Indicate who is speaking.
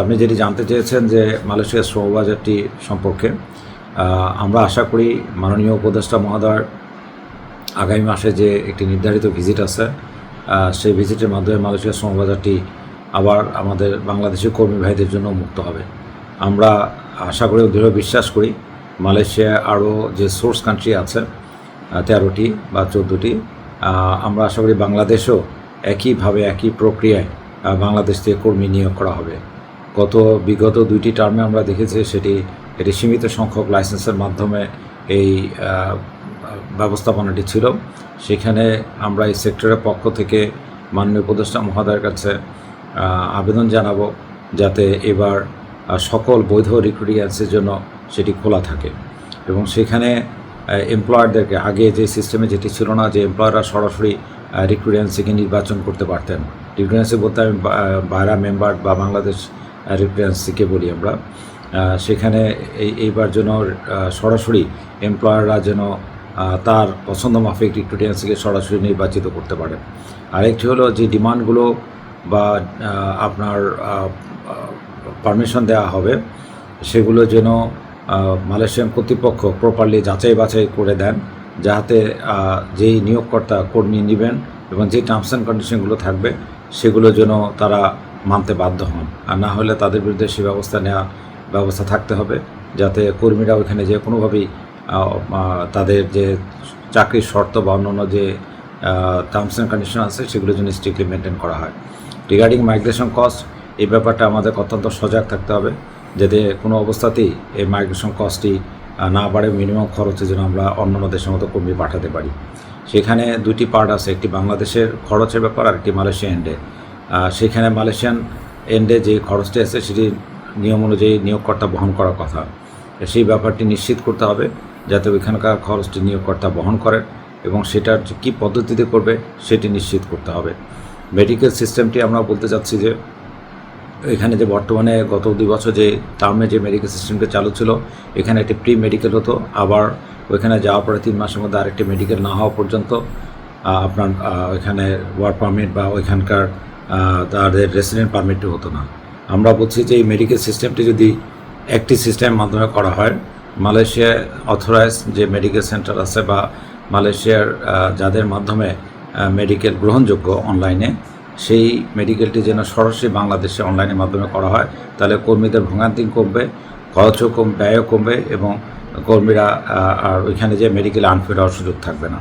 Speaker 1: আপনি যেটি জানতে চেয়েছেন যে মালয়েশিয়ার শ্রম বাজারটি সম্পর্কে, আমরা আশা করি মাননীয় উপদেষ্টা মহোদয় আগামী মাসে যে একটি নির্ধারিত ভিজিট আছে, সেই ভিজিটের মাধ্যমে মালয়েশিয়ার শ্রম বাজারটি আবার আমাদের বাংলাদেশি কর্মী ভাইদের জন্য মুক্ত হবে। আমরা আশা করি, দৃঢ় বিশ্বাস করি মালয়েশিয়া আরও যে সোর্স কান্ট্রি আছে 13টি বা 14টি, আমরা আশা করি বাংলাদেশেও একইভাবে একই প্রক্রিয়ায় বাংলাদেশ থেকে কর্মী নিয়োগ করা হবে। বিগত 2টি টার্মে আমরা দেখেছি এটি সীমিত সংখ্যক লাইসেন্সের মাধ্যমে এই ব্যবস্থাপনাটি ছিল। সেখানে আমরা এই সেক্টরের পক্ষ থেকে মাননীয় উপদেষ্টা মহোদয়ের কাছে আবেদন জানাবো যাতে এবার সকল বৈধ রিক্রুটিং এজেন্সির জন্য সেটি খোলা থাকে এবং সেখানে এমপ্লয়ারদেরকে, আগে যে সিস্টেমে যেটি ছিল না, যে এমপ্লয়াররা সরাসরি রিক্রুটিং এজেন্সিকে নির্বাচন করতে পারতেন। রিক্রুটিং এজেন্সি বলতে আমি বাইরা মেম্বার বা বাংলাদেশ রিক্রুটিং এজেন্সিকে বলি আমরা। সেখানে এইবার যেন সরাসরি এমপ্লয়াররা যেন তার পছন্দ মাফিক রিক্রুটিং এজেন্সিকে সরাসরি নির্বাচিত করতে পারে। আরেকটি হলো যে ডিমান্ডগুলো বা আপনার পারমিশন দেওয়া হবে, সেগুলো যেন মালয়েশিয়ান কর্তৃপক্ষ প্রপারলি যাচাই বাছাই করে দেন, যাতে যেই নিয়োগকর্তা কর্মী নেবেন এবং যে টার্মস অ্যান্ড কন্ডিশনগুলো থাকবে সেগুলো যেন তারা মানতে বাধ্য হন। আর না হলে তাদের বিরুদ্ধে সে ব্যবস্থা থাকতে হবে, যাতে কর্মীরা ওইখানে যে কোনোভাবেই তাদের যে চাকরির শর্ত বা অন্যান্য যে টার্মস অ্যান্ড কন্ডিশন আছে সেগুলো যেন স্ট্রিক্টলি মেনটেন করা হয়। রিগার্ডিং মাইগ্রেশন কস্ট, এই ব্যাপারটা আমাদের অত্যন্ত সজাগ থাকতে হবে, যাতে কোনো অবস্থাতেই এই মাইগ্রেশন কস্টটি না বাড়ে। মিনিমাম খরচে যেন আমরা অন্যান্য দেশের মতো কর্মী পাঠাতে পারি। সেখানে 2টি পার্ট আছে, একটি বাংলাদেশের খরচের ব্যাপার আর একটি মালয়েশিয়া এন্ডে। সেখানে মালয়েশিয়ান এন্ডে যে খরচটি আছে সেটি নিয়ম অনুযায়ী নিয়োগকর্তা বহন করার কথা। সেই ব্যাপারটি নিশ্চিত করতে হবে যাতে ওইখানকার খরচটি নিয়োগকর্তা বহন করেন এবং সেটার কী পদ্ধতিতে করবে সেটি নিশ্চিত করতে হবে। মেডিকেল সিস্টেমটি আমরা বলতে চাচ্ছি যে এখানে যে বর্তমানে গত 2 বছর যে টার্মে যে মেডিকেল সিস্টেমটা চালু ছিল, এখানে একটি প্রি মেডিকেল হতো, আবার ওইখানে যাওয়ার পরে 3 মাসের মধ্যে আরেকটি মেডিকেল না হওয়া পর্যন্ত আপনার ওইখানে ওয়ার্ক পারমিট বা ওইখানকার তাদের রেসিডেন্ট পারমিটটি হতো না। আমরা বলছি যে এই মেডিকেল সিস্টেমটি যদি একটি সিস্টেমের মাধ্যমে করা হয়, মালয়েশিয়ায় অথরাইজ যে মেডিকেল সেন্টার আছে বা মালয়েশিয়ার যাদের মাধ্যমে মেডিকেল গ্রহণযোগ্য অনলাইনে, সেই মেডিকেলটি যেন সরাসরি বাংলাদেশে অনলাইনের মাধ্যমে করা হয়, তাহলে কর্মীদের ভোগান্তি কমবে, খরচও ব্যয়ও কমবে এবং কর্মীরা আর ওইখানে যে মেডিকেল আনফিট হওয়ার সুযোগ থাকবে না।